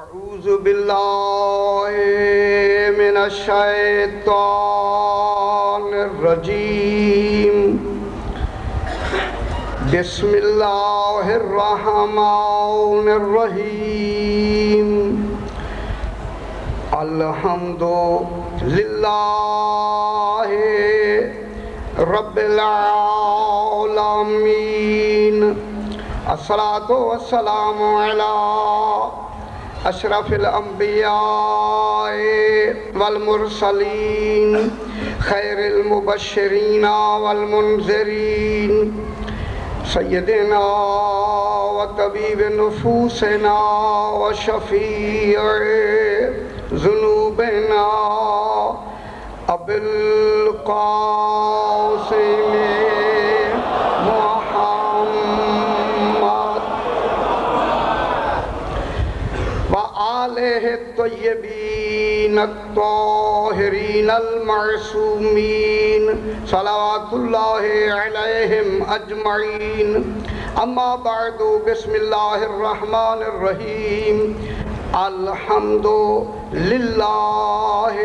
اعوذ باللہ من الشیطان الرجیم بسم اللہ الرحمن الرحیم الحمد للہ رب العالمین الصلاۃ والسلام علی اشرف الانبیاء والمرسلین خیر المبشرین والمنذرین سیدنا و طبیب نفوسنا و شفیع ذنوبنا ابی القاسم آلہ الطیبین الطاہرین المعصومین صلوات اللہ علیہم اجمعین اما بعد بسم اللہ الرحمن الرحیم الحمد للہ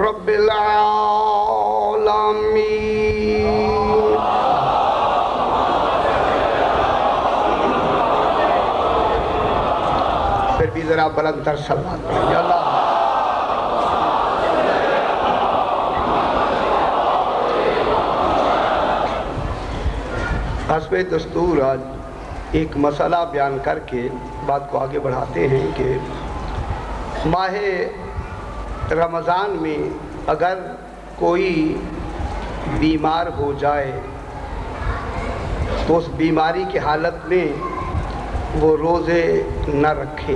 رب العالمین پھر بھی ذرا بلند تر صلوات پڑھیں یا اللہ حسب دستور آج ایک مسئلہ بیان کر کے بات کو آگے بڑھاتے ہیں کہ ماہ رمضان میں اگر کوئی بیمار ہو جائے تو اس بیماری کی حالت میں وہ روزے نہ رکھے،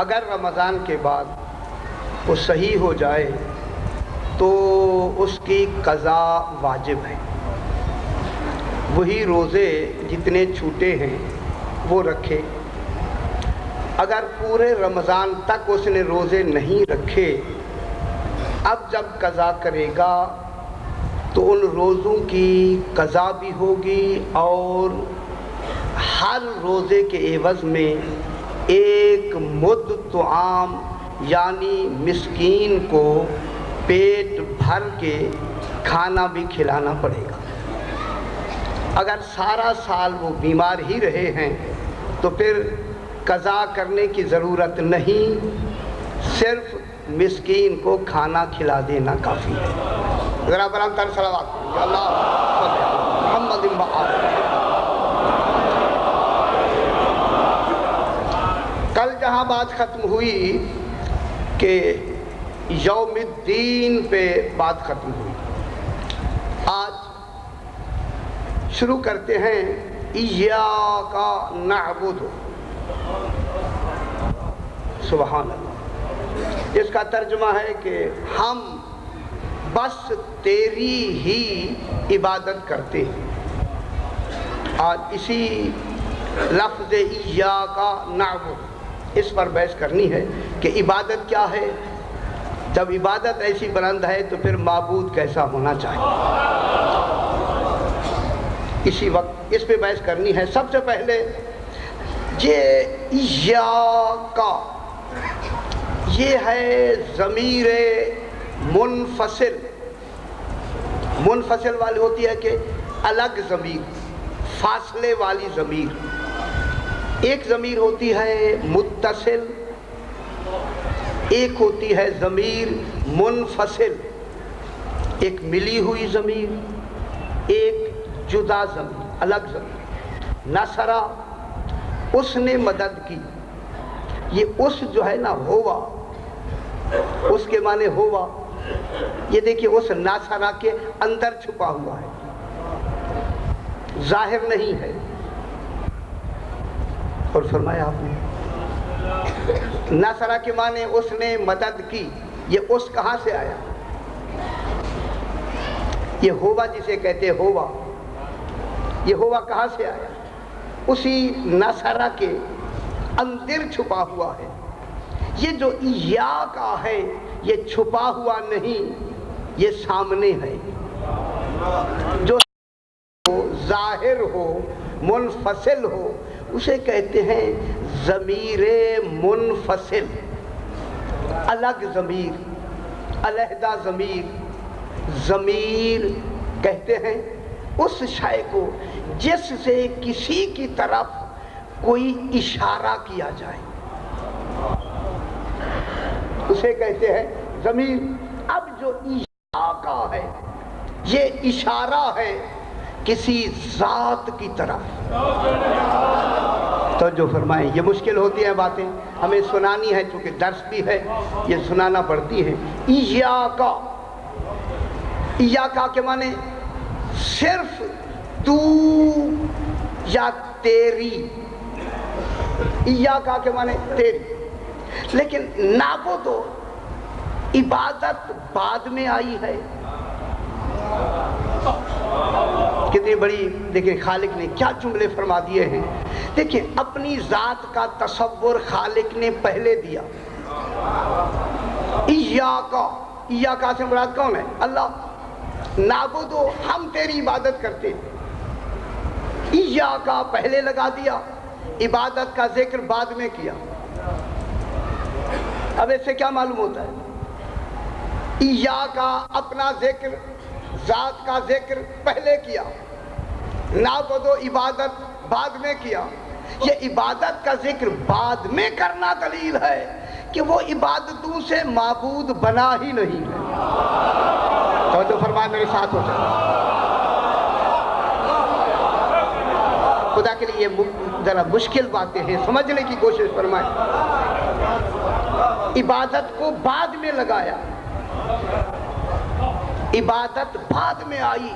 اگر رمضان کے بعد وہ صحیح ہو جائے تو اس کی قضا واجب ہے، وہی روزے جتنے چھوٹے ہیں وہ رکھے۔ اگر پورے رمضان تک اس نے روزے نہیں رکھے، اب جب قضا کرے گا تو ان روزوں کی قضا بھی ہوگی اور ہر روزے کے عوض میں ایک مد طعام یعنی مسکین کو پیٹ بھر کے کھانا بھی کھلانا پڑے گا۔ اگر سارا سال وہ بیمار ہی رہے ہیں تو پھر قضا کرنے کی ضرورت نہیں، صرف مسکین کو کھانا کھلا دینا کافی ہے۔ ذرا بلند تر صلوات یا اللہ محمد کل جہاں بات ختم ہوئی کہ یوم الدین پہ بات ختم ہوئی، آج شروع کرتے ہیں ایاک نعبد، سبحان اللہ، اس کا ترجمہ ہے کہ ہم بس تیری ہی عبادت کرتے ہیں۔ آج اسی لفظ ایاک نعبد اس پر بحث کرنی ہے کہ عبادت کیا ہے، جب عبادت ایسی بلند ہے تو پھر معبود کیسا ہونا چاہیے، اسی وقت اس پہ بحث کرنی ہے۔ سب سے پہلے یہ ایاک یہ ہے ضمیر منفصل، منفصل والی ہوتی ہے کہ الگ ضمیر، فاصلے والی ضمیر۔ ایک ضمیر ہوتی ہے متصل، ایک ہوتی ہے ضمیر منفصل، ایک ملی ہوئی ضمیر، ایک جدا ضمیر، الگ ضمیر۔ نصرہ اس نے مدد کی، یہ اس جو ہے نا ہوا، اس کے معنی ہوا، یہ دیکھیے اس نصرہ کے اندر چھپا ہوا ہے، ظاہر نہیں ہے۔ اور فرمایا آپ نے نصرہ کے معنی اس نے مدد کی، یہ اس کہاں سے آیا؟ یہ ہوا جسے کہتے ہوا، یہ ہوا کہاں سے آیا؟ اسی نصرہ کے اندر چھپا ہوا ہے۔ یہ جو ایاک ہے یہ چھپا ہوا نہیں، یہ سامنے ہے، جو ظاہر ہو منفصل ہو اسے کہتے ہیں ضمیر منفصل، الگ ضمیر، علیحدہ ضمیر، ضمیر کہتے ہیں اس شے کو جس سے کسی کی طرف کوئی اشارہ کیا جائے، اسے کہتے ہیں ضمیر۔ اب جو اشارہ ہے یہ اشارہ ہے کسی ذات کی طرف۔ تو جو فرمائیں، یہ مشکل ہوتی ہیں باتیں، ہمیں سنانی ہے چونکہ درس بھی ہے، یہ سنانا پڑتی ہے۔ ایاکا، ایاکا کے معنی صرف تو یا تیری، ایاکا کے معنی تیری، لیکن نعبدو عبادت بعد میں آئی ہے۔ کتنی بڑی دیکھیں خالق نے کیا جملے فرما دیے ہیں۔ دیکھیں اپنی ذات کا تصور خالق نے پہلے دیا۔ ایاکا، ایاکا سے مراد کون ہے؟ اللہ۔ نعبدو، ہم تیری عبادت کرتے ہیں۔ ایاکا پہلے لگا دیا، عبادت کا ذکر بعد میں کیا۔ اب اس سے کیا معلوم ہوتا ہے؟ ایاکا اپنا ذکر، ذات کا ذکر پہلے کیا، نعبدو عبادت بعد میں کیا۔ یہ عبادت کا ذکر بعد میں کرنا دلیل ہے کہ وہ عبادتوں سے معبود بنا ہی نہیں ہے۔ توجہ فرمائے میرے ساتھ ہو جائے۔ خدا کے لیے ذرا مشکل باتیں ہیں، سمجھنے کی کوشش فرمائے۔ عبادت کو بعد میں لگایا، عبادت بعد میں آئی۔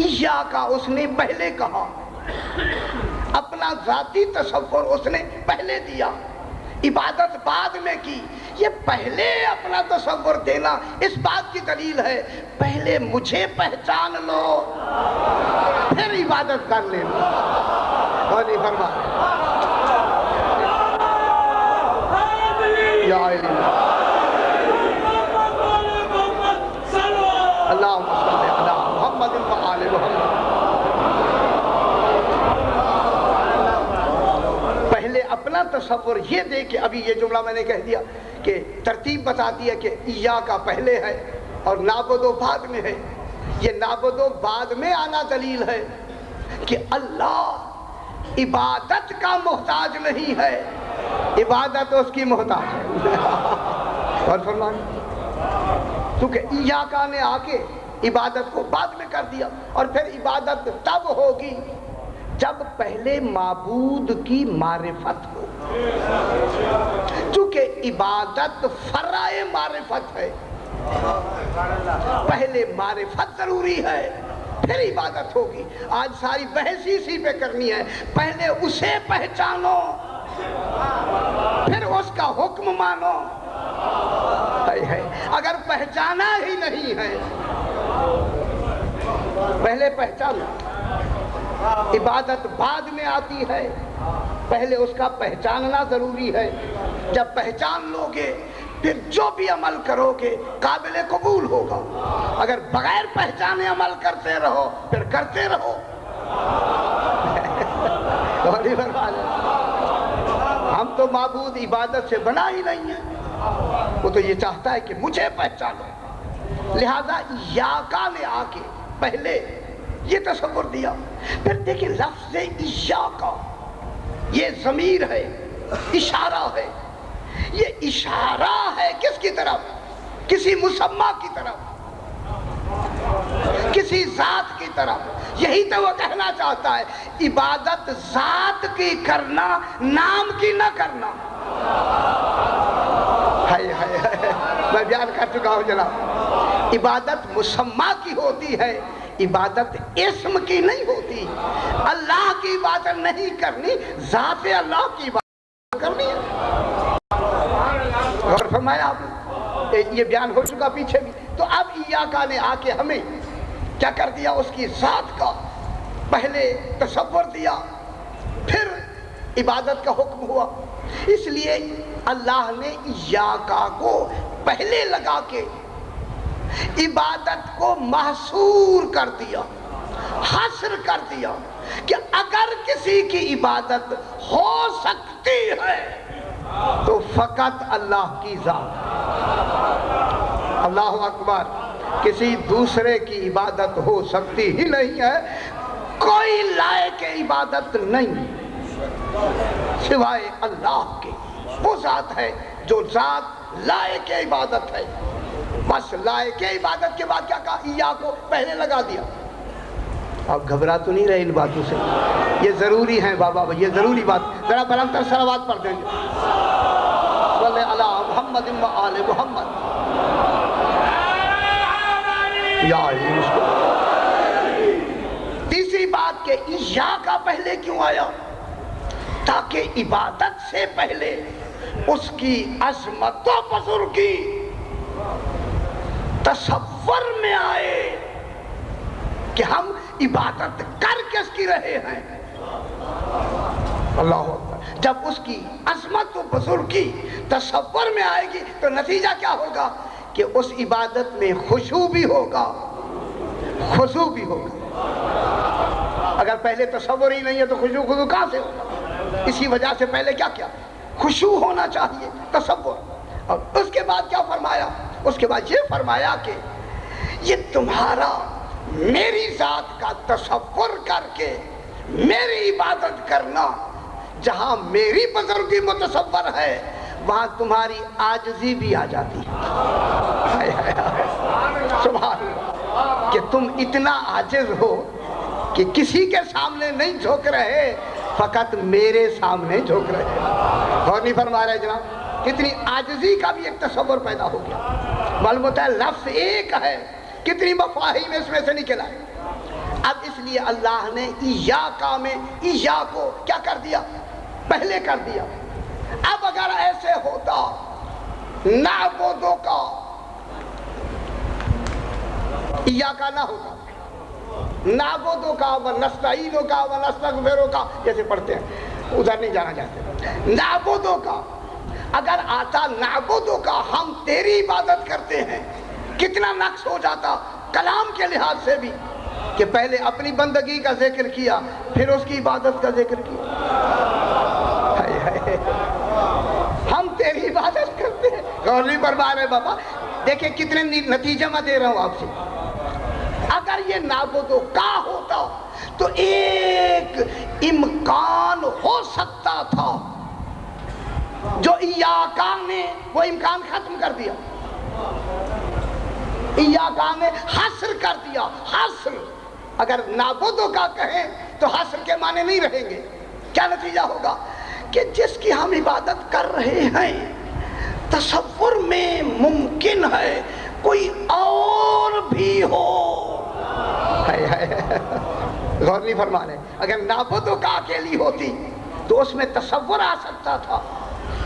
ایاکا اس نے پہلے کہا، اپنا ذاتی تصور اس نے پہلے دیا، عبادت بعد میں کی۔ یہ پہلے اپنا تصور دینا اس بات کی دلیل ہے پہلے مجھے پہچان لو پھر عبادت کر لینا۔ اور نہیں فرما یا اللہم صلی علی محمد و آل محمد۔ پہلے اپنا تصور یہ دے کہ ابھی یہ جملہ میں نے کہہ دیا کہ ترتیب بتاتی ہے کہ ایاکا پہلے ہے اور نعبدو بعد میں ہے۔ یہ نعبدو بعد میں آنا دلیل ہے کہ اللہ عبادت کا محتاج نہیں ہے، عبادت اس کی محتاج ہے۔ اور فرمائیں کیونکہ ایاکا نے آ کے عبادت کو بعد میں کر دیا، اور پھر عبادت تب ہوگی جب پہلے معبود کی معرفت ہو، چونکہ عبادت فرع معرفت ہے، پہلے معرفت ضروری ہے پھر عبادت ہوگی۔ آج ساری بحث اسی پہ کرنی ہے، پہلے اسے پہچانو پھر اس کا حکم مانو۔ اگر پہچانا ہی نہیں ہے، پہلے پہچانو، عبادت بعد میں آتی ہے، پہلے اس کا پہچاننا ضروری ہے۔ جب پہچان لو گے پھر جو بھی عمل کرو گے قابل قبول ہوگا۔ اگر بغیر پہچانے عمل کرتے رہو پھر کرتے رہو۔ ہم تو معبود عبادت سے بنا ہی نہیں ہے، وہ تو یہ چاہتا ہے کہ مجھے پہچانو۔ لہذا ایاکا نے آ کے پہلے یہ تصور دیا۔ پھر دیکھیں لفظ ایاکا یہ ضمیر ہے، اشارہ ہے۔ یہ اشارہ ہے کس کی طرف؟ کسی مسمى کی طرف، کسی ذات کی طرف۔ یہی تو وہ کہنا چاہتا ہے، عبادت ذات کی کرنا، نام کی نہ کرنا۔ میں بیان کر چکا ہوں جناب، عبادت مسمى کی ہوتی ہے، عبادت اسم کی نہیں ہوتی۔ اللہ کی عبادت نہیں کرنی، ذات اللہ کی عبادت کرنی ہے۔ اور فرمایا آپ نے، یہ بیان ہو چکا پیچھے بھی۔ تو اب ایاکا نے آ کے ہمیں کیا کر دیا؟ اس کی ذات کا پہلے تصور دیا، پھر عبادت کا حکم ہوا۔ اس لیے اللہ نے ایاکا کو پہلے لگا کے عبادت کو محصور کر دیا، حصر کر دیا کہ اگر کسی کی عبادت ہو سکتی سکتی ہے تو فقط اللہ کی ذات۔ اللہ اکبر، کسی دوسرے کی عبادت ہو سکتی ہی نہیں ہے، کوئی لائق عبادت نہیں سوائے اللہ کے۔ وہ ذات ہے جو ذات لائق عبادت ہے۔ بس لائق عبادت کے بعد کیا کہا؟ یا کو پہلے لگا دیا۔ آپ گھبرا تو نہیں رہے ان باتوں سے؟ یہ ضروری ہیں بابا، یہ ضروری بات۔ ذرا بلند تر صلوات پڑھ دیں گے، صلی علی محمد و آل محمد۔ یا تیسری بات کہ یا کا پہلے کیوں آیا؟ تاکہ عبادت سے پہلے اس کی عظمت و بزرگی تصور میں آئے کہ ہم عبادت کر کس کی رہے ہیں۔ اللہ اکبر، جب اس کی عظمت و بزرگی تصور میں آئے گی تو نتیجہ کیا ہوگا؟ کہ اس عبادت میں خشوع بھی ہوگا، خضوع بھی ہوگا۔ اگر پہلے تصور ہی نہیں ہے تو خشوع خضوع کہاں سے ہوگا؟ اسی وجہ سے پہلے کیا کیا؟ خشوع ہونا چاہیے، تصور۔ اور اس کے بعد کیا فرمایا؟ اس کے بعد یہ فرمایا کہ یہ تمہارا میری ذات کا تصور کر کے میری عبادت کرنا، جہاں میری بزرگی متصور ہے وہاں تمہاری عاجزی بھی آ جاتی ہے۔ سبحان اللہ، کہ تم اتنا عاجز ہو کہ کسی کے سامنے نہیں جھوک رہے، فقط میرے سامنے جھوک رہے۔ غور نہیں فرما رہے جناب؟ کتنی عاجزی کا بھی ایک تصور پیدا ہو گیا۔ معلوم ہوتا ہے لفظ ایک ہے، کتنی مفاہیم اس میں سے نکلا ہے۔ اب اس لیے اللہ نے ایاکا میں ایا کو کیا کر دیا؟ پہلے کر دیا۔ اب اگر ایسے ہوتا نعبدو کا ایاکا نہ ہوتا، نعبدو کا و نستعینو کا و نستغفرو کا جیسے پڑھتے ہیں، ادھر نہیں جانا چاہتے۔ نعبدو کا اگر آتا، نعبدو کا ہم تیری عبادت کرتے ہیں، کتنا نقص ہو جاتا کلام کے لحاظ سے بھی، کہ پہلے اپنی بندگی کا ذکر کیا پھر اس کی عبادت کا ذکر کیا۔ ہم تیری عبادت کرتے ہیں، غور نہیں فرما رہے بابا؟ دیکھیں کتنے نتیجے میں دے رہا ہوں آپ سے۔ اگر یہ نعبدو کا ہوتا تو ایک امکان ہو سکتا تھا، جو ایاکا نے وہ امکان ختم کر دیا، ایاکا نے حصر کر دیا، حصر۔ اگر نعبدو کا کہیں تو حصر کے معنی نہیں رہیں گے۔ کیا نتیجہ ہوگا؟ کہ جس کی ہم عبادت کر رہے ہیں تصور میں ممکن ہے کوئی اور بھی ہو۔ غور نہیں فرما رہے؟ اگر نعبدو کا اکیلی ہوتی تو اس میں تصور آ سکتا تھا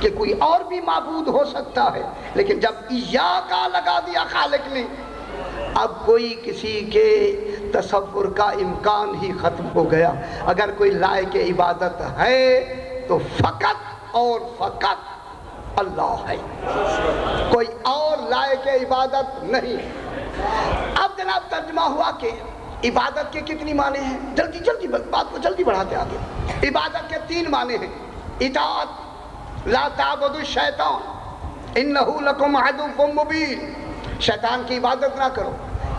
کہ کوئی اور بھی معبود ہو سکتا ہے، لیکن جب ایاکا لگا دیا خالق نے، اب کوئی کسی کے تصور کا امکان ہی ختم ہو گیا۔ اگر کوئی لائق عبادت ہے تو فقط اور فقط اللہ ہے، کوئی اور لائق عبادت نہیں۔ اب جناب ترجمہ ہوا کہ عبادت کے کتنی معنی ہیں؟ جلدی جلدی بات کو جلدی بڑھاتے آگے۔ عبادت کے 3 معنی ہیں۔ اطاعت، لا تعبدوا الشیطان انہ لکم عدو مبین، شیطان کی عبادت نہ کرو۔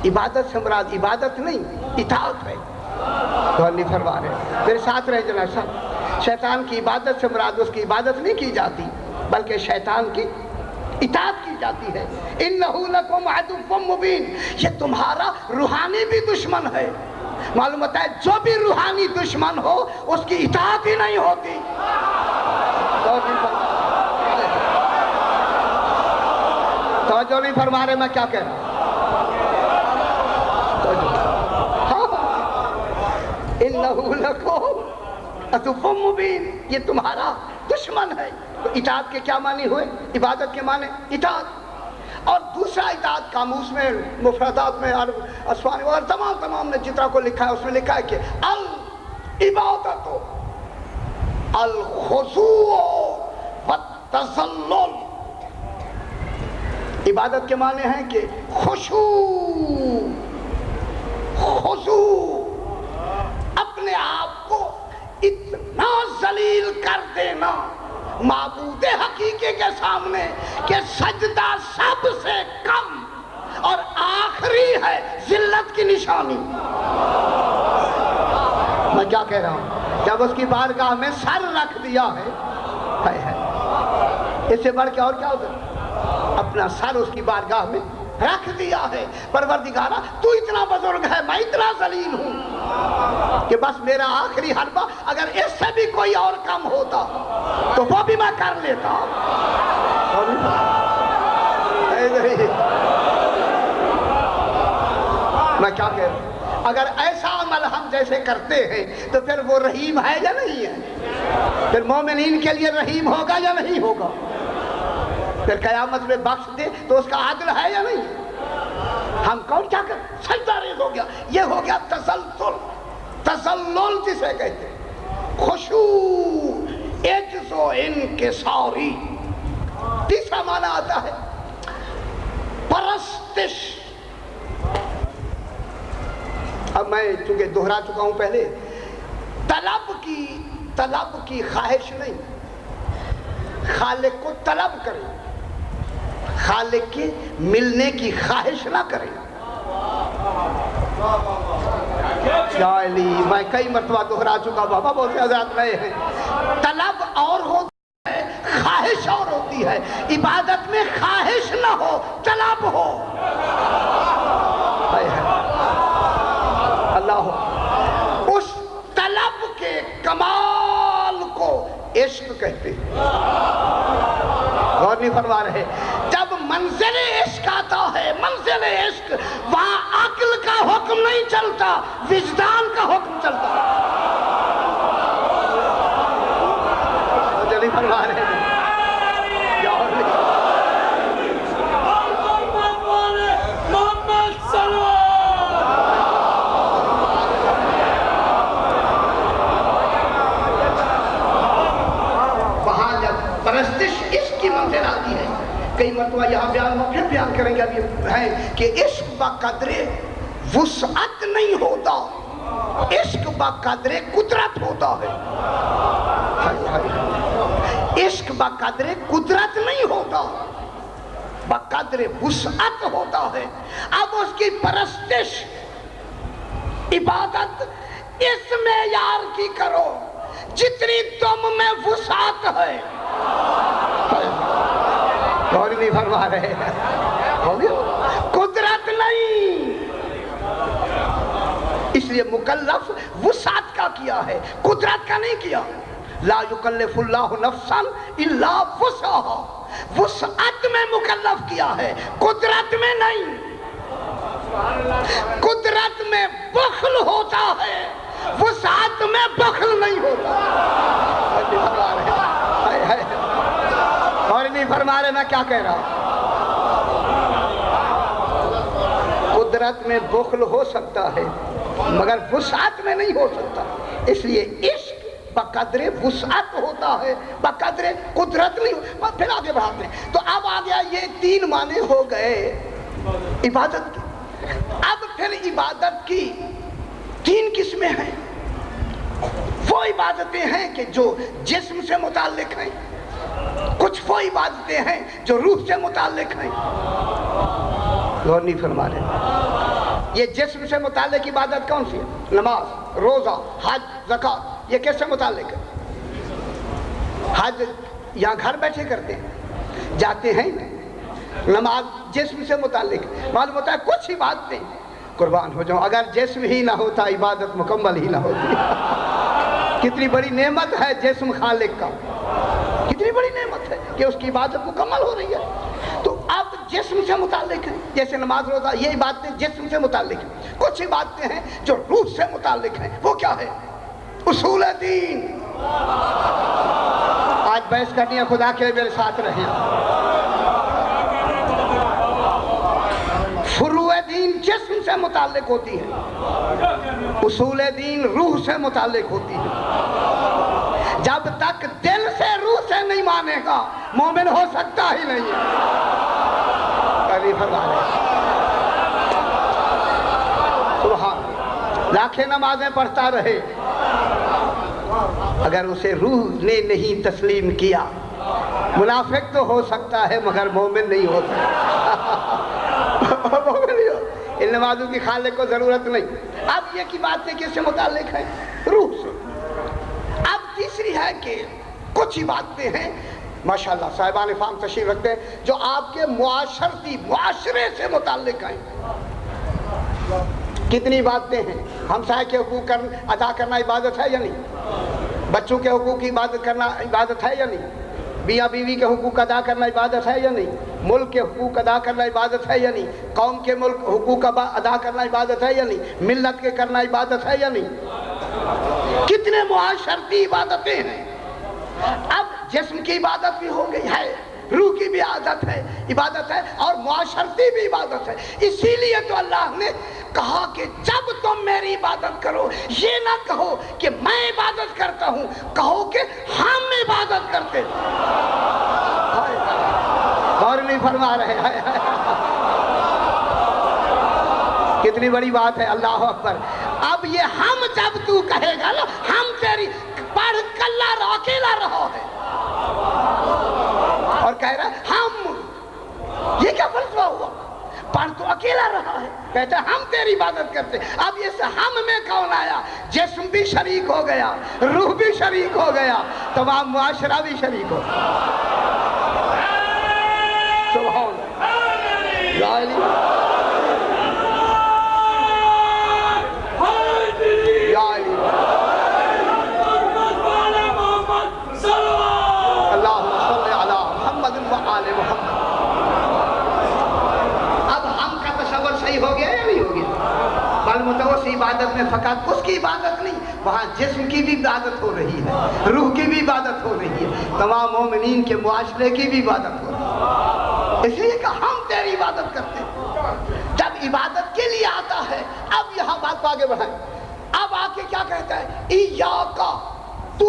عبادت سے مراد عبادت نہیں، اطاعت ہے۔ غور نہیں فرما رہے؟ پھر ساتھ رہے جناب صاحب، شیطان کی عبادت سے مراد اس کی عبادت نہیں کی جاتی بلکہ شیطان کی اطاعت کی جاتی ہے۔ انہ لکم عدو مبین، یہ تمہارا روحانی بھی دشمن ہے۔ معلوم ہوتا ہے جو بھی روحانی دشمن ہو اس کی اطاعت ہی نہیں ہوتی۔ توجہ نہیں فرما رہے میں کیا کہہ رہا ہوں؟ انہ لکم عدو مبین، یہ تمہارا دشمن ہے۔ تو اطاعت کے کیا معنی ہوئے؟ عبادت کے معنی اطاعت۔ اور دوسرا اطاعت قاموس میں، مفردات میں، اسوان اور تمام نے جتنا کو لکھا ہے اس میں لکھا ہے کہ العبادت الخضوع والتذلل۔ عبادت کے معنی ہیں کہ خشوع، خضوع، اپنے آپ کو اتنا ذلیل کر دینا معبود حقیقی کے سامنے کہ سجدہ سب سے کم اور آخری ہے ذلت کی نشانی. میں کیا کہہ رہا ہوں؟ جب اس کی بارگاہ میں سر رکھ دیا ہے اس سے بڑھ کے اور کیا ہوتا؟ اپنا سر اس کی بارگاہ میں رکھ دیا ہے. پروردگارا تو اتنا بزرگ ہے، میں اتنا ذلیل ہوں کہ بس میرا آخری حربہ اگر اس سے بھی کوئی اور کم ہوتا تو وہ بھی میں کر لیتا. میں کیا کہہ رہا ہوں؟ اگر ایسا عمل ہم جیسے کرتے ہیں تو پھر وہ رحیم ہے یا نہیں ہے؟ پھر مومنین کے لیے رحیم ہوگا یا نہیں ہوگا؟ پھر قیامت میں بخش دے تو اس کا عدل ہے یا نہیں؟ ہم کون کیا کر سجدہ ریز ہو گیا. یہ ہو گیا تسلسل، تسلل جسے کہتے ہیں، خشوع، عجز و انکساری. تیسرا معنی آتا ہے پرستش. اب میں چونکہ دہرا چکا ہوں پہلے، طلب کی خواہش نہیں، خالق کو طلب کریں، خالق کے ملنے کی خواہش نہ کریں. یا علی، میں کئی مرتبہ دہرا چکا، بابا بہت سے حضرات نئے ہیں. طلب اور ہوتی ہے، خواہش اور ہوتی ہے. عبادت میں خواہش نہ ہو، طلب ہو. اللہ، اس طلب کے کمال کو عشق کہتے ہیں. غور نہیں فرما رہے؟ جب منزل عشق آتا ہے، منزل عشق، وہاں عقل کا حکم نہیں چلتا، وجدان کا حکم چلتا. نہیں فرما رہے ہیں؟ پرستش عشق کی منزل آتی ہے. کئی مرتبہ یہاں بیان ہو، پھر بیان کریں گے. ابھی ہے کہ عشق بقدر وسعت نہیں ہوتا، عشق بقدر قدرت ہوتا ہے. عشق بقدر قدرت نہیں ہوتا، بقدر وسعت ہوتا ہے. اب اس کی پرستش، عبادت اس معیار کی کرو جتنی تم میں وسعت ہے. اور نہیں فرما رہے ہیں؟ قدرت نہیں. اس لیے مکلف وسعت کا کیا ہے، قدرت کا نہیں کیا. لا یکلف اللہ نفسا الا وسعها، وسعت میں مکلف کیا ہے، قدرت میں نہیں. قدرت میں بخل ہوتا ہے، وسعت میں بخل نہیں ہوتا. اور نہیں فرما رہے میں کیا کہہ رہا ہوں؟ قدرت میں بخل ہو سکتا ہے مگر وسعت میں نہیں ہو سکتا. اس لیے عشق بقدر وسعت ہوتا ہے، بقدر قدرت نہیں. پھر آگے بڑھاتے ہیں تو اب آ گیا یہ 3 معنی ہو گئے عبادت کے. اب پھر عبادت کی 3 قسمیں ہیں. وہ عبادتیں ہیں کہ جو جسم سے متعلق ہیں، کچھ وہ عبادتیں ہیں جو روح سے متعلق ہیں. غور نہیں فرما رہے؟ یہ جسم سے متعلق عبادت کون سی ہے؟ نماز، روزہ، حج، زکوٰۃ. یہ کس سے متعلق ہے؟ حج یہاں گھر بیٹھے کرتے ہیں، جاتے ہیں. نماز جسم سے متعلق، معلوم ہوتا ہے کچھ عبادتیں. قربان ہو جاؤں، اگر جسم ہی نہ ہوتا عبادت مکمل ہی نہ ہوتی. کتنی بڑی نعمت ہے جسم خالق کا، کتنی بڑی نعمت ہے کہ اس کی عبادت مکمل ہو رہی ہے. تو اب جسم سے متعلق ہیں، جیسے نماز، روزہ، یہ عبادتیں جسم سے متعلق ہیں. کچھ عبادتیں ہیں جو روح سے متعلق ہیں. وہ کیا ہے؟ اصول دین. آج بحث کرنی ہے، خدا کے میرے ساتھ رہیں. فروع دین جسم سے متعلق ہوتی ہے، اصول دین روح سے متعلق ہوتی ہے. جب تک دل سے روح سے نہیں مانے گا مومن ہو سکتا ہی نہیں ہے. سبحان، لاکھیں نمازیں پڑھتا رہے، اگر اسے روح نے نہیں تسلیم کیا منافق تو ہو سکتا ہے مگر مومن نہیں ہو سکتا۔ مومن نہیں ہو، ان نمازوں کی خالق کو ضرورت نہیں۔ اب یہ کی باتیں کس سے متعلق ہیں؟ روح سے۔ اب تیسری ہے کہ کچھ ہی باتیں ہیں ماشاءاللہ صاحبان فہم تشریف رکھتے ہیں جو آپ کے معاشرے سے متعلق ہیں۔ کتنی باتیں ہیں؟ ہمسائے کے حقوق ادا کرنا عبادت ہے یا نہیں؟ بچوں کے حقوق کی عبادت کرنا عبادت ہے یا نہیں؟ میاں بیوی کے حقوق ادا کرنا عبادت ہے یا نہیں؟ ملک کے حقوق ادا کرنا عبادت ہے یا نہیں؟ قوم کے ملک حقوق ادا کرنا عبادت ہے یا نہیں؟ ملت کے کرنا عبادت ہے یا نہیں؟ کتنے معاشرتی عبادتیں ہیں۔ اب جسم کی عبادت بھی ہو گئی ہے، روح کی بھی عبادت ہے اور معاشرتی بھی عبادت ہے۔ اسی لیے تو اللہ نے کہا کہ جب تم میری عبادت کرو یہ نہ کہو کہ میں عبادت کرتا ہوں، کہو کہ ہم عبادت کرتے ہیں۔ غور نہیں فرما رہے ہیں؟ کتنی بڑی بات ہے، اللہ اکبر۔ اب یہ ہم جب تو کہے گا نا ہم تیری پڑھ کلا رہو، اکیلا رہو ہے اور کہہ رہا ہے ہم، یہ کیا فلسفہ ہوا؟ پڑھ تو اکیلا رہا ہے، کہتا ہے ہم تیری عبادت کرتے۔ اب اس ہم میں کون آیا؟ جسم بھی شریک ہو گیا، روح بھی شریک ہو گیا، تمام معاشرہ بھی شریک ہو گیا۔ سبحان اللہ، ہو گیا یا نہیں ہو گیا؟ بالمتوسط عبادت میں فقط اس کی عبادت نہیں، وہاں جسم کی بھی عبادت ہو رہی ہے، روح کی بھی عبادت ہو رہی ہے، تمام مومنین کے معاشرے کی بھی عبادت ہو رہی ہے۔ اس لیے کہ ہم تیری عبادت کرتے ہیں۔ جب عبادت کے لیے آتا ہے، اب یہاں بات کو آگے بڑھائیں، اب آ کے کیا کہتا ہے؟ ایاکا، تو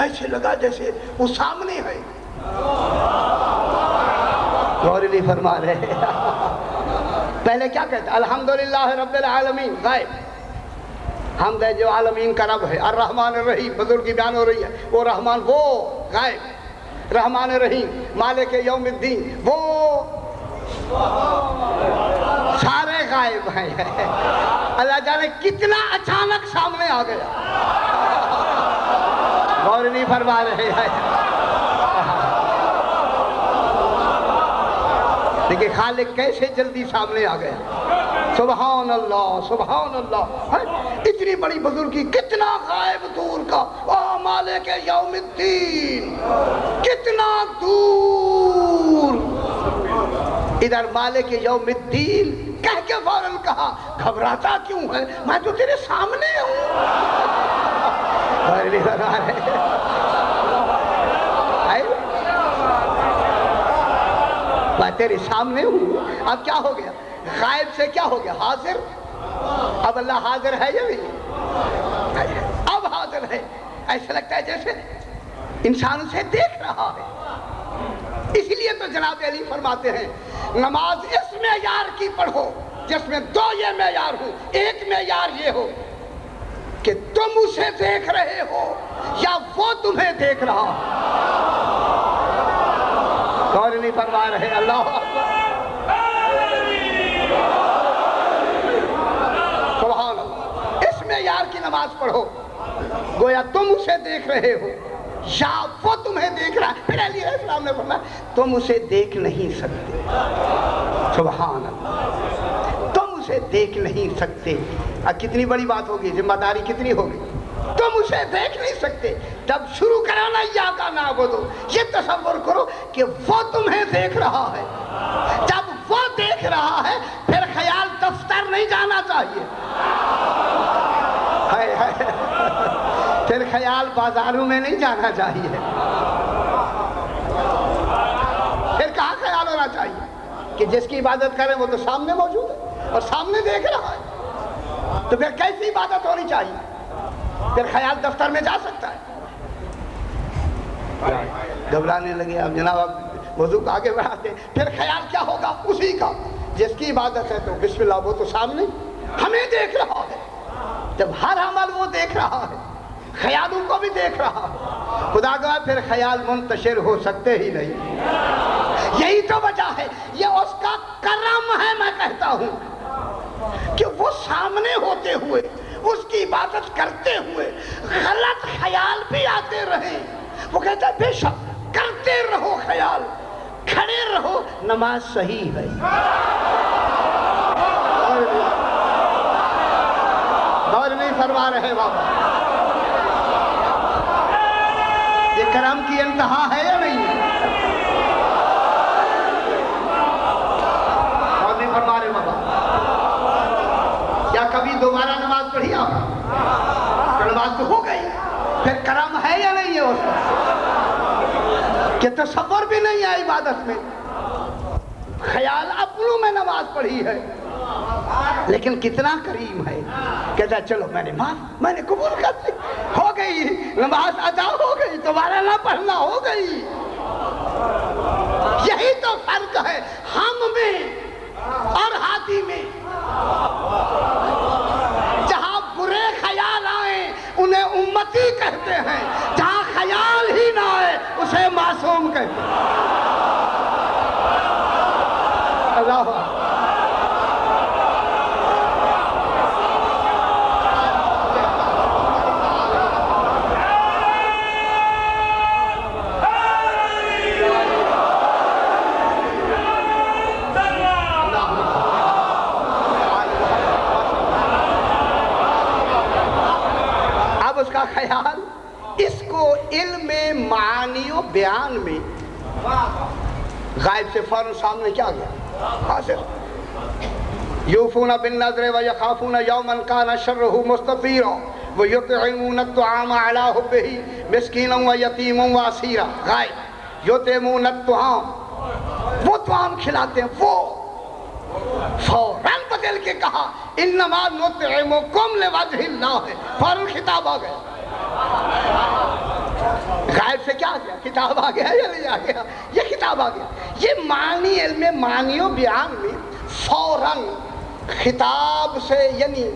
ایسے لگا جیسے وہ سامنے ہے، غور نہیں فرما رہے۔ پہلے کیا کہتا ہے؟ الحمدللہ رب العالمین، غائب، حمد ہے جو عالمین کا رب ہے، الرحمن الرحیم، بزرگ کی بیان ہو رہی ہے، وہ رحمان وہ غائب، رحمان الرحیم، مالک یوم الدین وہ سارے غائب ہیں۔ اللہ جانے کتنا اچانک سامنے آ گیا، غور نہیں فرما رہے ہیں۔ دیکھیں خالق کیسے جلدی سامنے آ گیا، سبحان اللہ سبحان اللہ۔ اتنی بڑی بزرگی، کتنا غائب دور کا، او مالک یوم الدین، کتنا دور۔ ادھر مالک یوم الدین کہہ کے فوراً کہا گھبراتا کیوں ہے، میں تو تیرے سامنے ہوں۔ میں تیرے سامنے ہوں۔ اب کیا ہو گیا؟ غائب سے کیا ہو گیا؟ حاضر۔ اب اللہ حاضر ہے یا نہیں؟ اب حاضر ہے۔ ایسا لگتا ہے جیسے انسان اسے دیکھ رہا ہے۔ اسی لیے تو جناب علی فرماتے ہیں نماز اس معیار کی پڑھو جس میں دو یہ معیار ہو۔ ایک معیار یہ ہو کہ تم اسے دیکھ رہے ہو یا وہ تمہیں دیکھ رہا ہو۔ غور نہیں فرما رہے، اللہ سبحان اللہ۔ اس معیار کی نماز پڑھو گویا تم اسے دیکھ رہے ہو یا وہ تمہیں دیکھ رہا ہے۔ پھر علیہ السلام نے فرمایا تم اسے دیکھ نہیں سکتے، سبحان اللہ، تم اسے دیکھ نہیں سکتے۔ اب کتنی بڑی بات ہوگی، ذمہ داری کتنی ہوگی، تم اسے دیکھ نہیں سکتے۔ جب شروع کرانا ایاکا نعبد، یہ تصور کرو کہ وہ تمہیں دیکھ رہا ہے۔ جب وہ دیکھ رہا ہے پھر خیال دفتر نہیں جانا چاہیے، پھر خیال بازاروں میں نہیں جانا چاہیے، پھر کہاں خیال ہونا چاہیے کہ جس کی عبادت کریں وہ تو سامنے موجود ہے اور سامنے دیکھ رہا ہے، تو پھر کیسی عبادت ہونی چاہیے؟ پھر خیال دفتر میں جا سکتا ہے۔ گھبرانے لگے اب جناب، اب وضو کو آگے بڑھاتے ہیں، پھر خیال کیا ہوگا؟ اسی کا جس کی عبادت ہے تو بسم اللہ، وہ تو سامنے ہمیں دیکھ رہا ہے۔ جب ہر عمل وہ دیکھ رہا ہے خیالوں کو بھی دیکھ رہا ہوں، خدا کا پھر خیال منتشر ہو سکتے ہی نہیں۔ یہی تو وجہ ہے، یہ اس کا کرم ہے، میں کہتا ہوں کہ وہ سامنے ہوتے ہوئے اس کی عبادت کرتے ہوئے غلط خیال بھی آتے رہیں، وہ کہتا ہے بے شک کرتے رہو خیال، کھڑے رہو، نماز صحیح ہے۔ اور نہیں فرما رہے بابا، یہ کرم کی انتہا ہے یا نہیں؟ اور نہیں فرما رہے بابا، یا کبھی دوبارہ نماز پڑھی آپ؟ نماز تو ہو گئی، پھر کرم ہے یا نہیں ہے اس کا؟ کہ تصور بھی نہیں ہے عبادت میں، خیال اپنوں میں نماز پڑھی ہے، لیکن کتنا کریم ہے، کہتا ہے چلو میں نے قبول کر لی، ہو گئی نماز ادا ہو گئی، دوبارہ نہ پڑھنا، ہو گئی۔ یہی تو فرق ہے ہم میں اور ہادی میں۔ جہاں برے خیال آئیں انہیں امتی کہتے ہیں، جہاں خیال ہی نہ آئے اسے معصوم کہتے ہیں۔ اللہ کا خیال اس کو علم معانی و بیان میں غائب سے فوراً سامنے کیا گیا؟ حاضر۔ یوفون بالنذر ویخافون یوما کان شرہ مستطیرا ویطعمون الطعام علی حبہ مسکینا ویتیما واسیرا۔ غائب، یطعمون الطعام، وہ طعام کھلاتے ہیں، وہ فوراً بدل کے کہا انما نطعمکم لوجہ اللہ، فوراً خطاب آ گیا۔ غائب سے کیا گیا؟ خطاب آ گیا یا نہیں آ گیا؟ یہ خطاب آ گیا۔ یہ معنی، علم معنی و بیان میں فوراً خطاب سے، یعنی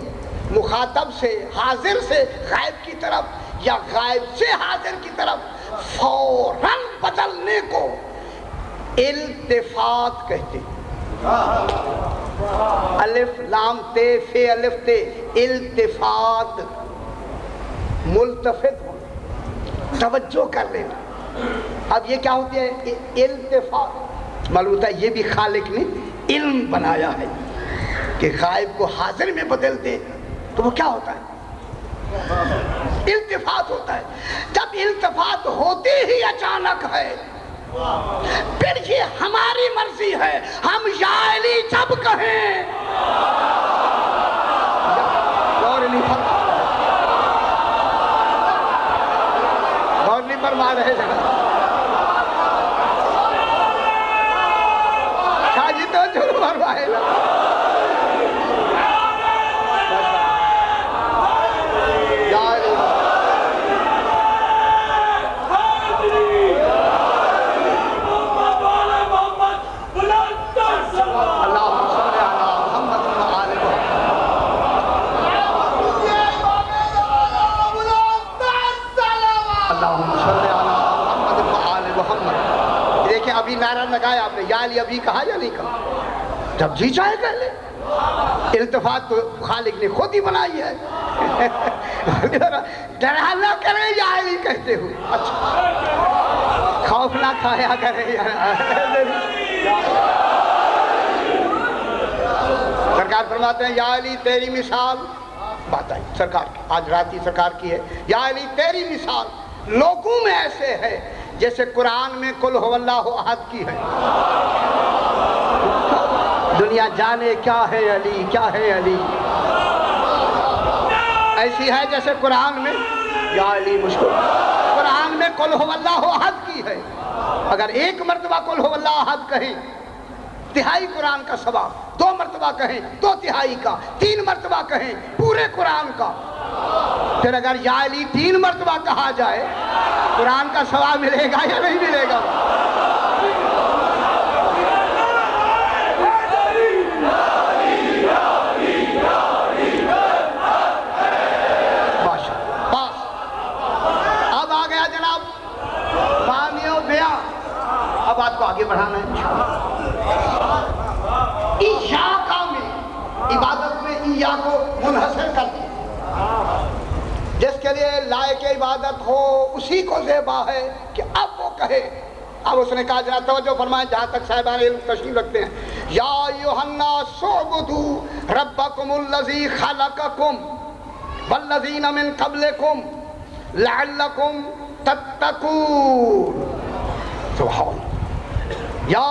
مخاطب سے، حاضر سے غائب کی طرف یا غائب سے حاضر کی طرف فوراً بدلنے کو التفات کہتے ہیں۔ الف لام تے فے الف تے، التفات، ملتفت ہونا، توجہ کر لینا۔ اب یہ کیا ہوتی ہے؟ التفات۔ معلوم ہوتا ہے یہ بھی خالق نے علم بنایا ہے کہ غائب کو حاضر میں بدل دے، تو وہ کیا ہوتا ہے؟ التفات ہوتا ہے۔ جب التفات ہوتی ہی اچانک ہے، پھر یہ ہماری مرضی ہے ہم یا علی جب کہیں، غور نہیں فرما رہے جگہ شاہ جی تو جھر فرمائے گا۔ ابھی نعرہ لگایا آپ نے، یا علی ابھی کہا یا نہیں کہا؟ جب جی چاہے کہہ لے۔ التفات تو خالق نے خود ہی بنائی ہے۔ ڈرا نہ کرے یا علی کہتے ہوئے، اچھا خوف نہ کھایا کرے۔ سرکار فرماتے ہیں یا علی تیری مثال، بات آئی سرکار کی، آج رات ہی سرکار کی ہے، یا علی تیری مثال لوگوں میں ایسے ہے جیسے قرآن میں قل هو اللہ احد کی ہے۔ دنیا جانے کیا ہے علی، کیا ہے علی، ایسی ہے جیسے قرآن میں یا علی مشکل، قرآن میں قل هو اللہ احد کی ہے۔ اگر ایک مرتبہ قل هو اللہ احد کہیں تہائی قرآن کا ثواب، دو مرتبہ کہیں دو تہائی کا، تین مرتبہ کہیں پورے قرآن کا۔ پھر اگر یا علی 3 مرتبہ کہا جائے قرآن کا ثواب ملے گا یا نہیں ملے گا؟ بات کو آگے بڑھانا ہے. ایاکا میں عبادت میں ایا کو منحصر کر دیا. جس کے لیے لائق عبادت ہو اسی کو زیبا ہے کہ اب وہ کہے. اب اس نے کہا ذرا توجہ فرمائیں جہاں تک صاحبان علم تشریف رکھتے ہیں. یا ایھا الناس اعبدوا ربکم الذی خلقکم والذین من قبلکم لعلکم تتقون. سبحان. یا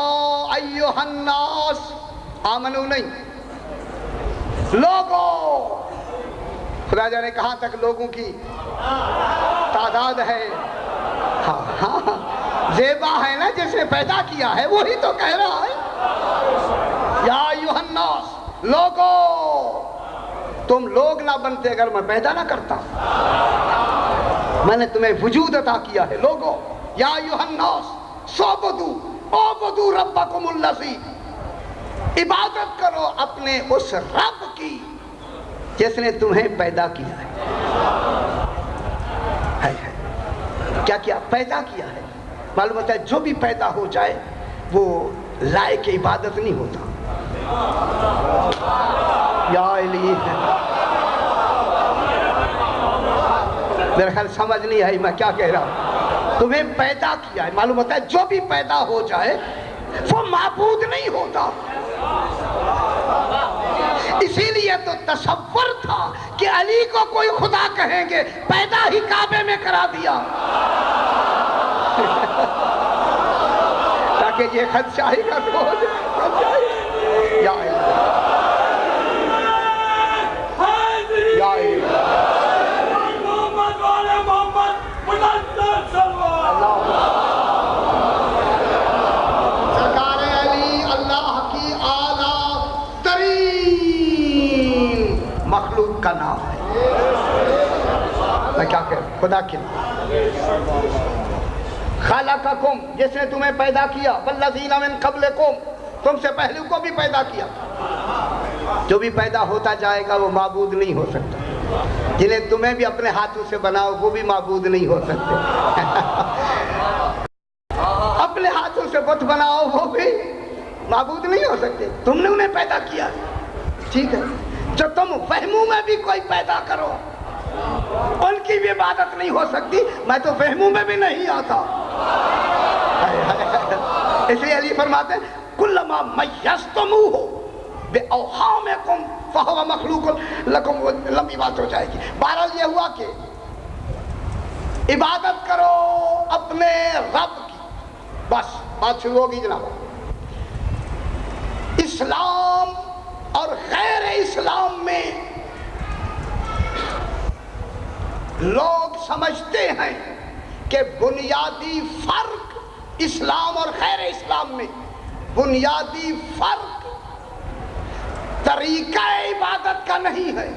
ایھا الناس آمنو نہیں لوگوں. خدا جانے کہاں تک لوگوں کی تعداد ہے. ہاں ہاں زیبا ہے نا جسے پیدا کیا ہے وہی تو کہہ رہا ہے. یا ایھا الناس لوگوں تم لوگ نہ بنتے اگر میں پیدا نہ کرتا. میں نے تمہیں وجود عطا کیا ہے. لوگوں یا ایھا الناس اعبدوا ربکم الذی عبادت کرو اپنے اس رب کی جس نے تمہیں پیدا کیا ہے. کیا کیا پیدا کیا ہے. معلوم ہوتا ہے جو بھی پیدا ہو جائے وہ لائق عبادت نہیں ہوتا. یا علی میرا خیال سمجھ نہیں آئی میں کیا کہہ رہا ہوں. تمہیں پیدا کیا ہے. معلوم ہوتا ہے جو بھی پیدا ہو جائے وہ معبود نہیں ہوتا. اسی لیے تو تصور تھا کہ علی کو کوئی خدا کہیں گے پیدا ہی کعبے میں کرا دیا تاکہ یہ خدشاہی کا بوجھ. یا سرکار علی اللہ کی اعلیٰ ترین مخلوق کا نام ہے. میں کیا کہہ رہا ہوں خدا کے نام. خلقکم جس نے تمہیں پیدا کیا والذین من قبلکم تم سے پہلے کو بھی پیدا کیا. جو بھی پیدا ہوتا جائے گا وہ معبود نہیں ہو سکتا. جنہیں تمہیں بھی اپنے ہاتھوں سے بناؤ وہ بھی معبود نہیں ہو سکتے. اپنے ہاتھوں سے بت بناؤ وہ بھی معبود نہیں ہو سکتے. تم نے انہیں پیدا کیا ٹھیک ہے. جو تم وہموں میں بھی کوئی پیدا کرو ان کی بھی عبادت نہیں ہو سکتی. میں تو وہموں میں بھی نہیں آتا. اس لیے علی فرماتے ہیں کلما میزتموہ بأوہامکم فہو مخلوق لکم. لمبی بات ہو جائے گی. بہرحال یہ ہوا کہ عبادت کرو اپنے رب کی. بس بات شروع ہوگی جناب. اسلام اور غیر اسلام میں لوگ سمجھتے ہیں کہ بنیادی فرق اسلام اور غیر اسلام میں بنیادی فرق طریقہ عبادت کا نہیں ہے.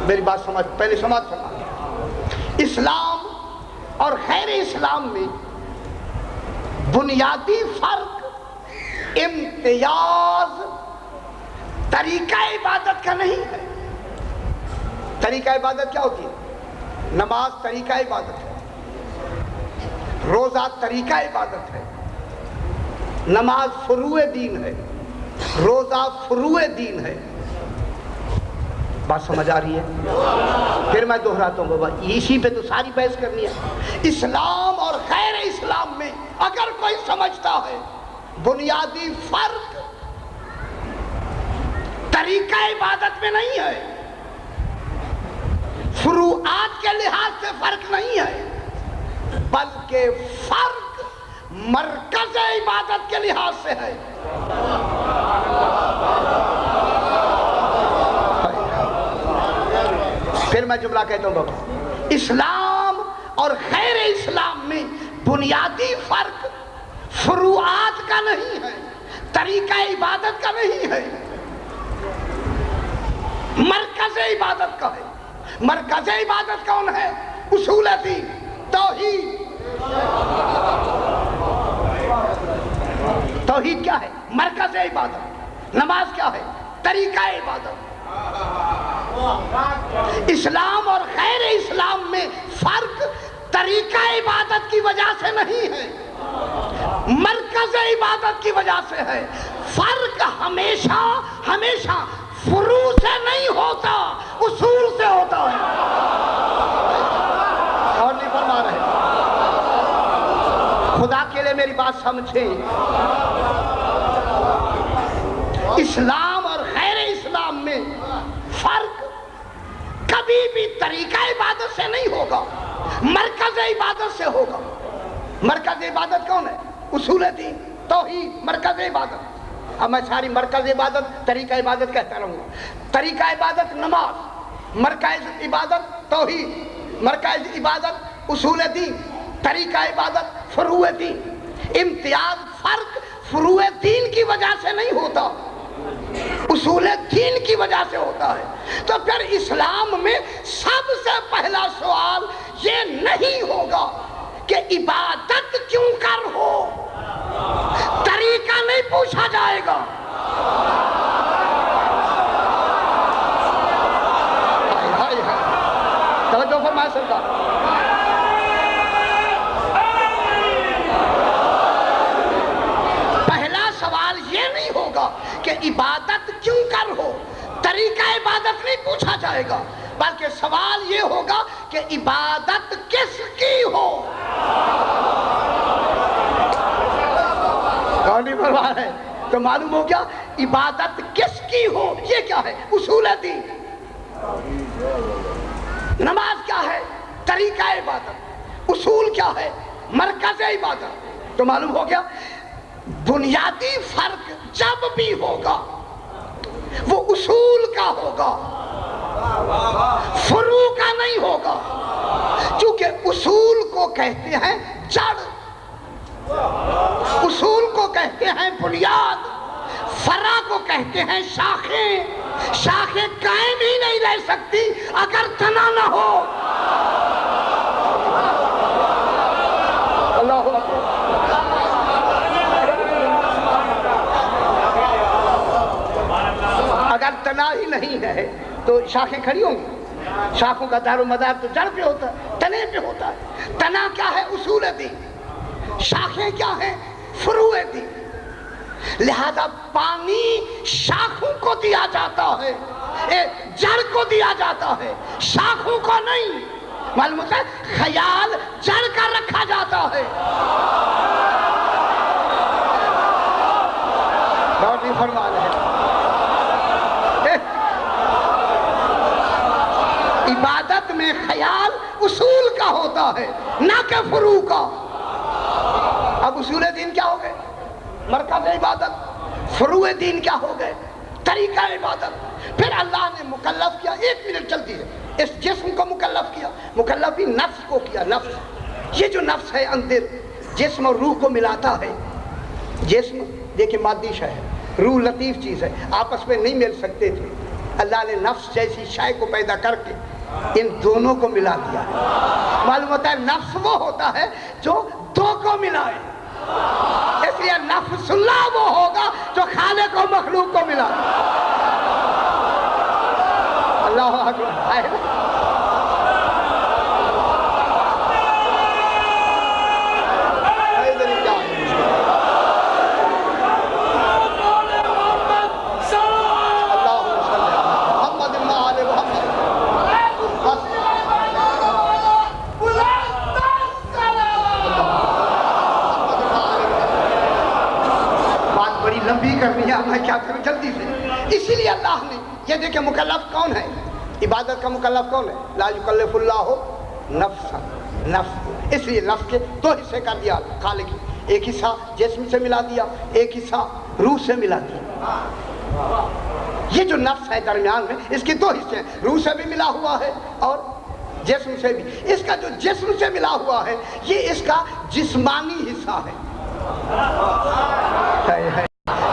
میری بات سمجھ پہلے سمجھ سمجھ. اسلام اور غیر اسلام میں بنیادی فرق امتیاز طریقہ عبادت کا نہیں ہے. طریقہ عبادت کیا ہوتی ہے؟ نماز طریقہ عبادت ہے. روزہ طریقہ عبادت ہے. نماز فروع دین ہے. روزہ فروع دین ہے. بات سمجھ آ رہی ہے؟ پھر میں دہراتا ہوں بابا اسی پہ تو ساری بحث کرنی ہے. اسلام اور غیر اسلام میں اگر کوئی سمجھتا ہے بنیادی فرق طریقہ عبادت میں نہیں ہے, فروعات کے لحاظ سے فرق نہیں ہے, بلکہ فرق مرکز عبادت کے لحاظ سے ہے. پھر میں جملہ کہتا ہوں بابا, اسلام اور غیر اسلام میں بنیادی فرق فروعات کا نہیں ہے, طریقہ عبادت کا نہیں ہے, مرکز عبادت کا ہے. مرکز عبادت کون ہے؟ اصول دین, توحید. توحید کیا ہے؟ مرکز عبادت. نماز کیا ہے؟ طریقہ عبادت. اسلام اور غیر اسلام میں فرق طریقہ عبادت کی وجہ سے نہیں ہے، مرکز عبادت کی وجہ سے ہے۔ فرق ہمیشہ ہمیشہ فروع سے نہیں ہوتا، اصول سے ہوتا ہے۔ اور نہیں فرما رہے، خدا کے لیے میری بات سمجھیں، اسلام اور غیر اسلام میں فرق کبھی بھی طریقہ عبادت سے نہیں ہوگا، مرکز عبادت سے ہوگا۔ مرکز عبادت کون ہے؟ اصول دین، توحید، مرکز عبادت۔ اب میں ساری مرکز عبادت طریقہ عبادت کہتا رہوں گا۔ طریقہ عبادت نماز، مرکز عبادت توحید، مرکز عبادت اصول دین، طریقہ عبادت فروع دین۔ امتیاز فرق فروع دین کی وجہ سے نہیں ہوتا، اصول دین کی وجہ سے ہوتا ہے۔ تو پھر اسلام میں سب سے پہلا سوال یہ نہیں ہوگا کہ عبادت کیوں کر ہو، طریقہ نہیں پوچھا جائے گا۔ توجہ فرمائے سرکار۔ پہلا سوال یہ نہیں ہوگا کہ عبادت کیوں کر ہو، طریقہ عبادت نہیں پوچھا جائے گا، بلکہ سوال یہ ہوگا کہ عبادت کس کی ہو۔ کون نہیں فرما رہے؟ تو معلوم ہو گیا عبادت کس کی ہو، یہ کیا ہے؟ اصول دین۔ نماز کیا ہے؟ طریقہ عبادت۔ اصول کیا ہے؟ مرکز عبادت۔ تو معلوم ہو گیا بنیادی فرق جب بھی ہوگا وہ اصول کا ہوگا، فروع کا نہیں ہوگا، چونکہ اصول کو کہتے ہیں جڑ، اصول کو کہتے ہیں بنیاد، فرع کو کہتے ہیں شاخیں۔ شاخیں قائم ہی نہیں رہ سکتی اگر تنا نہ ہو۔ اللہ اکبر۔ اگر تنا ہی نہیں ہے تو شاخیں کھڑی ہوں گی؟ شاخوں کا دار و مدار تو جڑ پہ ہوتا ہے، تنے پہ ہوتا ہے۔ تنا کیا ہے؟ اصول دین۔ شاخیں کیا ہیں؟ فروع دین۔ لہذا پانی شاخوں کو دیا جاتا ہے، جڑ کو دیا جاتا ہے، شاخوں کو نہیں۔ معلوم ہوتا ہے خیال جڑ کا رکھا جاتا ہے۔ غور نہیں فرما رہے۔ عبادت میں خیال اصول کا ہوتا ہے نہ کہ فروع کا۔ اب اصول دین کیا ہو گئے؟ مرکز عبادت۔ فروع دین کیا ہو گئے؟ طریقہ عبادت۔ پھر اللہ نے مکلف کیا، ایک منٹ چلتی ہے، اس جسم کو مکلف کیا، مکلف بھی نفس کو کیا۔ نفس، یہ جو نفس ہے اندر جسم اور روح کو ملاتا ہے۔ جسم دیکھیں مادی شے ہے، روح لطیف چیز ہے، آپس میں نہیں مل سکتے تھے، اللہ نے نفس جیسی شے کو پیدا کر کے ان دونوں کو ملا دیا۔ معلوم ہوتا ہے نفس وہ ہوتا ہے جو دو کو ملائے، اس لیے نفس اللہ وہ ہوگا جو خالق و مخلوق کو ملا۔ اللہ اکبر۔ لمبی کرنی ہے، میں کیا کروں جلدی سے۔ اسی لیے اللہ نے یہ دیکھیں مکلف کون ہے؟ عبادت کا مکلف کون ہے؟ لا یکلف اللہ نفسا، نفس، اس لیے نفس کے دو حصے کر دیا خالق نے، ایک حصہ جسم سے ملا دیا، ایک حصہ روح سے ملا دیا۔ یہ جو نفس ہے درمیان میں اس کے دو حصے ہیں، روح سے بھی ملا ہوا ہے اور جسم سے بھی۔ اس کا جو جسم سے ملا ہوا ہے یہ اس کا جسمانی حصہ ہے،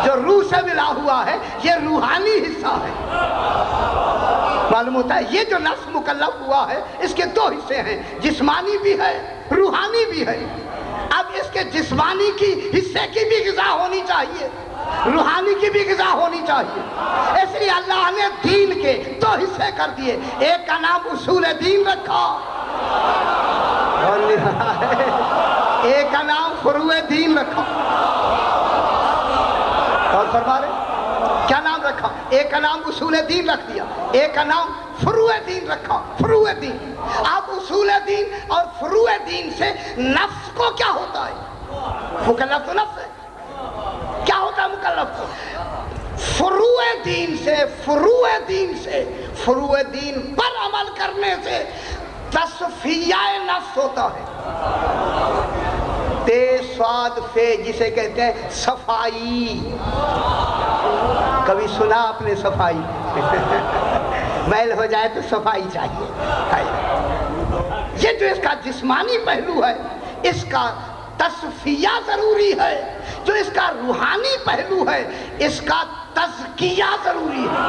جو روح سے ملا ہوا ہے یہ روحانی حصہ ہے۔ معلوم ہوتا ہے یہ جو نفس مکلف ہوا ہے اس کے دو حصے ہیں، جسمانی بھی ہے روحانی بھی ہے۔ اب اس کے جسمانی کی حصے کی بھی غذا ہونی چاہیے، روحانی کی بھی غذا ہونی چاہیے، اس لیے اللہ نے دین کے دو حصے کر دیے، ایک کا نام اصول دین رکھا، نام فروع دین رکھا. اور فرما رہے کیا نام رکھا؟ ایک کا نام اصول دین رکھ دیا, ایک کا نام فروع دین رکھا. فروع دین. اب اصول دین اور فروع دین سے نفس کو کیا ہوتا ہے؟ مکلف تو نفس ہے. کیا ہوتا ہے مکلف کو؟ فروع دین سے, فروع دین سے, فروع دین پر عمل کرنے سے تصفیہ نفس ہوتا ہے. تے سواد فے جسے کہتے ہیں صفائی. کبھی سنا آپ نے صفائی؟ میل ہو جائے تو صفائی چاہیے. یہ جو اس کا جسمانی پہلو ہے اس کا تصفیہ ضروری ہے. جو اس کا روحانی پہلو ہے اس کا تزکیہ ضروری ہے.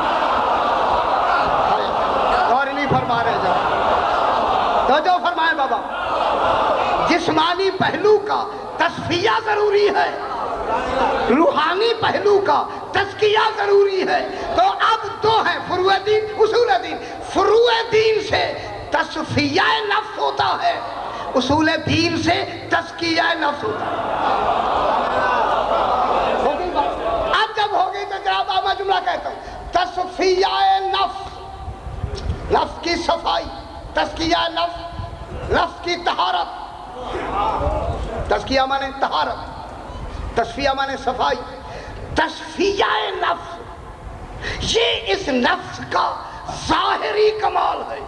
اور نہیں فرما رہے جب تو فرمائے بابا, جسمانی پہلو کا تصفیہ ضروری ہے, روحانی پہلو کا تزکیہ ضروری ہے. تو اب دو ہیں, فروع دین, اصول دین. فروع دین سے تصفیہ نفس ہوتا ہے, اصول دین سے تزکیہ نفس ہوتا ہے. اب جب ہو گئی تو جناب میں جملہ کہتا ہوں, تصفیہ نفس, نفس کی صفائی, تزکیہ نفس, نفس کی طہارت. تزکیہ مانے طہارت, تصفیہ مانے صفائی. تصفیہ نفس یہ اس نفس کا ظاہری کمال ہے.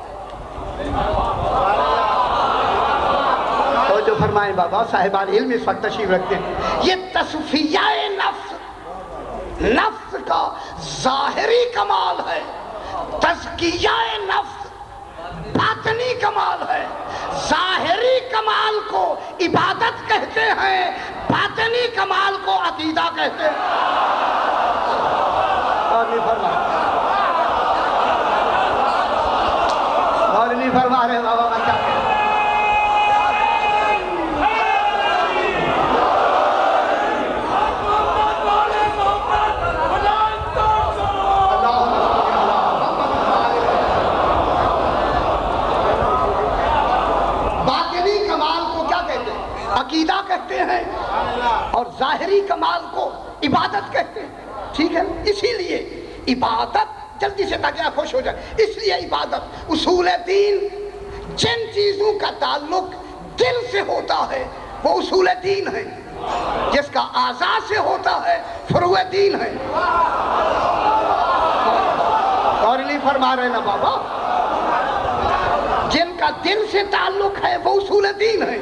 تو جو فرمائیں بابا صاحبان علم اس وقت تشریف رکھتے ہیں, یہ تصفیہ نفس نفس کا ظاہری کمال ہے. تزکیہ نفس باطنی کمال ہے. ظاہری کمال کو عبادت کہتے ہیں, باطنی کمال کو عقیدہ کہتے ہیں. اور نہیں فرما رہے بابا میں کیا کہہ رہا ہوں. عقیدہ کہتے ہیں اور ظاہری کمال کو عبادت کہتے ہیں. ٹھیک ہے, اسی لیے عبادت, جلدی سے تاکہ آپ خوش ہو جائیں, اس لیے عبادت اصول دین جن چیزوں کا تعلق دل سے ہوتا ہے وہ اصول دین ہے, جس کا اعضاء سے ہوتا ہے فروع دین ہے. اور نہیں فرما رہے نا بابا, جن کا دل سے تعلق ہے وہ اصول دین ہے,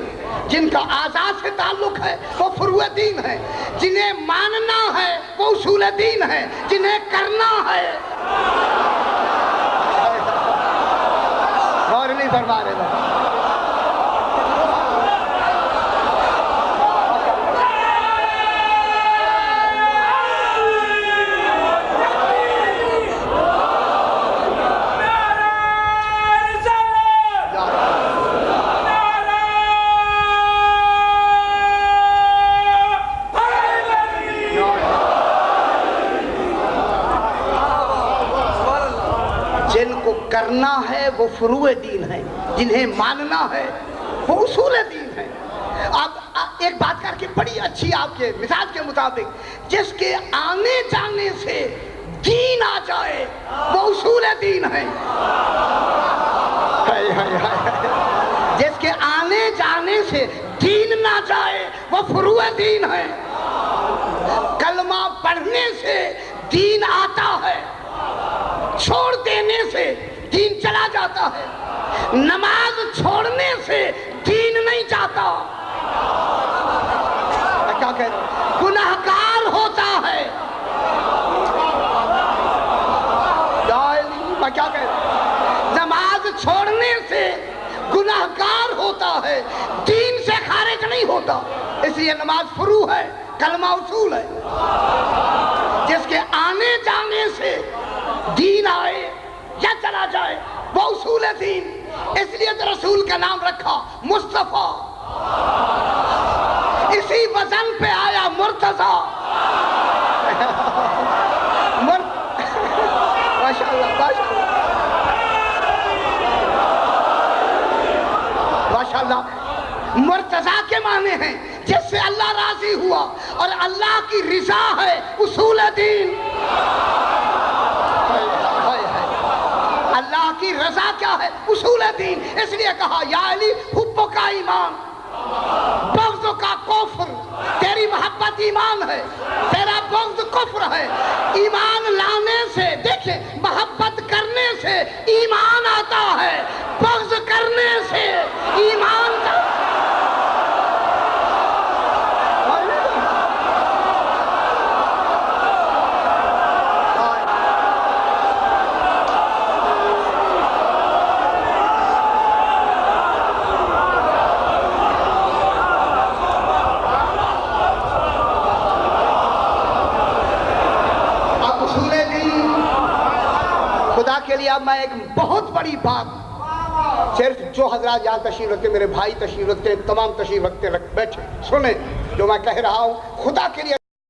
جن کا اعضاء سے تعلق ہے وہ فروع دین ہے. جنہیں ماننا ہے وہ اصول دین ہے, جنہیں کرنا ہے. اور نہیں فرما رہے بابا. کرنا ہے وہ فروع دین ہے, جنہیں ماننا ہے وہ اصول دین ہے. اب ایک بات کر کے بڑی اچھی آپ کے مزاج کے مطابق, جس کے آنے جانے سے دین آ جائے وہ اصول دین ہے. جس کے آنے جانے سے دین نہ جائے وہ فروع دین ہے. کلمہ پڑھنے سے دین آتا ہے, چھوڑ دینے سے دین چلا جاتا ہے. نماز چھوڑنے سے دین نہیں جاتا. کیا کہہ رہے, گناہگار ہوتا ہے. کیا کہہ رہے, نماز چھوڑنے سے گناہگار ہوتا ہے, دین سے خارج نہیں ہوتا. اس لیے نماز فروع ہے, کلمہ اصول ہے. جس کے آنے جانے سے دین آئے یا چلا جائے وہ اصول دین. اس لیے تو رسول کا نام رکھا مصطفیٰ. اسی وزن پہ آیا مرتضیٰ. ماشاءاللہ ماشاءاللہ. مرتضیٰ کے معنی ہیں جس سے اللہ راضی ہوا، اور اللہ کی رضا ہے اصول دین۔ اللہ کی رضا کیا ہے؟ اصول دین۔ اس لیے کہا یا علی حب کا ایمان، بغض کا کفر۔ تیری محبت ایمان ہے، تیرا بغض کفر ہے۔ ایمان لانے سے، دیکھیں، محبت کرنے سے ایمان آتا ہے، بغض کرنے سے ایمان کا کے لیے۔ اب میں ایک بہت بڑی بات، صرف جو حضرات یہاں تشریف رکھتے، میرے بھائی تشریف رکھتے ہیں، تمام تشریف رکھتے بیٹھے سنیں جو میں کہہ رہا ہوں خدا کے لیے۔